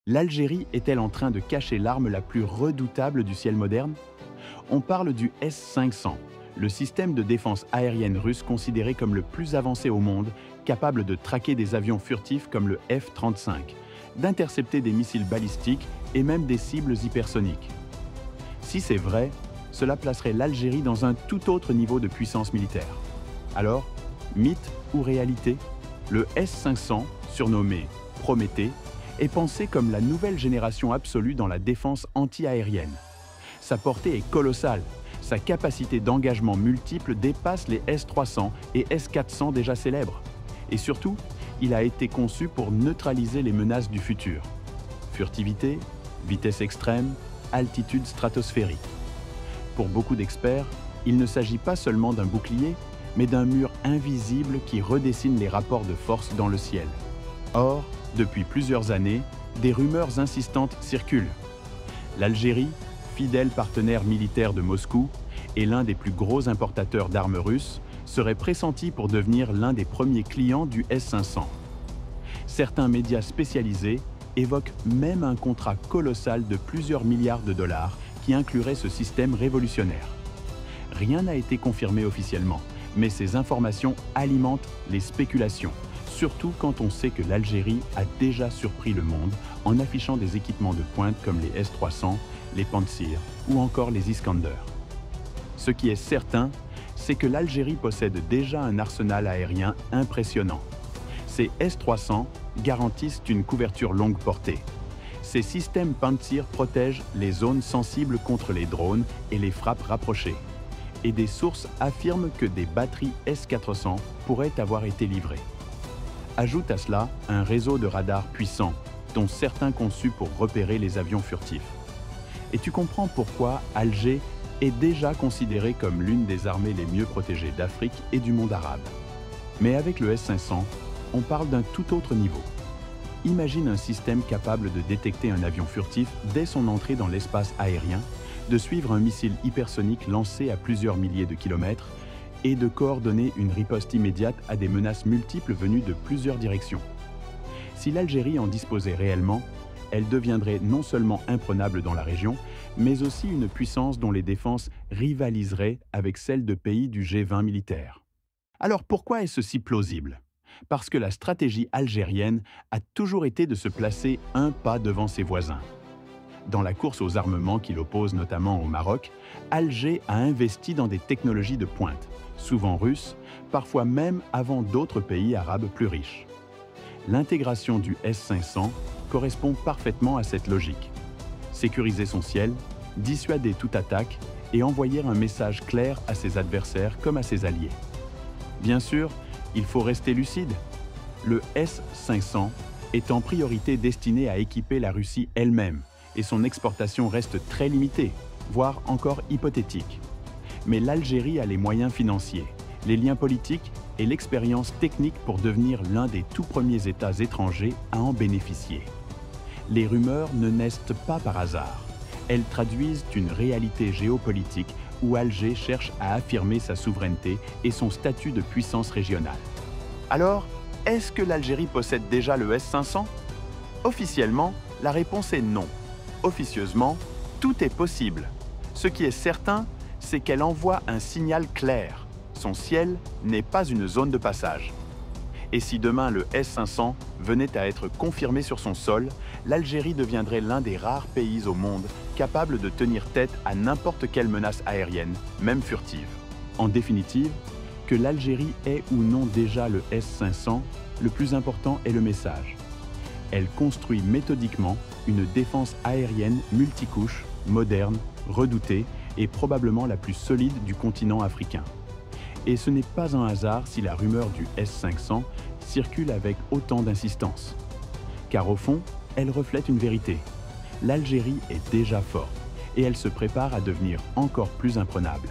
L'Algérie est-elle en train de cacher l'arme la plus redoutable du ciel moderne? On parle du S-500, le système de défense aérienne russe considéré comme le plus avancé au monde, capable de traquer des avions furtifs comme le F-35, d'intercepter des missiles balistiques et même des cibles hypersoniques. Si c'est vrai, cela placerait l'Algérie dans un tout autre niveau de puissance militaire. Alors, mythe ou réalité? Le S-500, surnommé Prométhée, est pensé comme la nouvelle génération absolue dans la défense anti-aérienne. Sa portée est colossale, sa capacité d'engagement multiple dépasse les S-300 et S-400 déjà célèbres. Et surtout, il a été conçu pour neutraliser les menaces du futur. Furtivité, vitesse extrême, altitude stratosphérique. Pour beaucoup d'experts, il ne s'agit pas seulement d'un bouclier, mais d'un mur invisible qui redessine les rapports de force dans le ciel. Or, depuis plusieurs années, des rumeurs insistantes circulent. L'Algérie, fidèle partenaire militaire de Moscou et l'un des plus gros importateurs d'armes russes, serait pressenti pour devenir l'un des premiers clients du S-500. Certains médias spécialisés évoquent même un contrat colossal de plusieurs milliards de dollars qui inclurait ce système révolutionnaire. Rien n'a été confirmé officiellement, mais ces informations alimentent les spéculations, surtout quand on sait que l'Algérie a déjà surpris le monde en affichant des équipements de pointe comme les S-300, les Pantsir ou encore les Iskander. Ce qui est certain, c'est que l'Algérie possède déjà un arsenal aérien impressionnant. Ces S-300 garantissent une couverture longue portée. Ces systèmes Pantsir protègent les zones sensibles contre les drones et les frappes rapprochées. Et des sources affirment que des batteries S-400 pourraient avoir été livrées. Ajoute à cela un réseau de radars puissants, dont certains conçus pour repérer les avions furtifs. Et tu comprends pourquoi Alger est déjà considérée comme l'une des armées les mieux protégées d'Afrique et du monde arabe. Mais avec le S-500, on parle d'un tout autre niveau. Imagine un système capable de détecter un avion furtif dès son entrée dans l'espace aérien, de suivre un missile hypersonique lancé à plusieurs milliers de kilomètres et de coordonner une riposte immédiate à des menaces multiples venues de plusieurs directions. Si l'Algérie en disposait réellement, elle deviendrait non seulement imprenable dans la région, mais aussi une puissance dont les défenses rivaliseraient avec celles de pays du G20 militaire. Alors pourquoi est-ce si plausible? Parce que la stratégie algérienne a toujours été de se placer un pas devant ses voisins. Dans la course aux armements qui l'oppose notamment au Maroc, Alger a investi dans des technologies de pointe, souvent russes, parfois même avant d'autres pays arabes plus riches. L'intégration du S-500 correspond parfaitement à cette logique. Sécuriser son ciel, dissuader toute attaque et envoyer un message clair à ses adversaires comme à ses alliés. Bien sûr, il faut rester lucide. Le S-500 est en priorité destiné à équiper la Russie elle-même et son exportation reste très limitée, voire encore hypothétique. Mais l'Algérie a les moyens financiers, les liens politiques et l'expérience technique pour devenir l'un des tout premiers États étrangers à en bénéficier. Les rumeurs ne naissent pas par hasard. Elles traduisent une réalité géopolitique où Alger cherche à affirmer sa souveraineté et son statut de puissance régionale. Alors, est-ce que l'Algérie possède déjà le S-500? Officiellement, la réponse est non. Officieusement, tout est possible. Ce qui est certain, c'est qu'elle envoie un signal clair. Son ciel n'est pas une zone de passage. Et si demain le S-500 venait à être confirmé sur son sol, l'Algérie deviendrait l'un des rares pays au monde capable de tenir tête à n'importe quelle menace aérienne, même furtive. En définitive, que l'Algérie ait ou non déjà le S-500, le plus important est le message. Elle construit méthodiquement une défense aérienne multicouche, moderne, redoutée et probablement la plus solide du continent africain. Et ce n'est pas un hasard si la rumeur du S-500 circule avec autant d'insistance. Car au fond, elle reflète une vérité. L'Algérie est déjà forte et elle se prépare à devenir encore plus imprenable.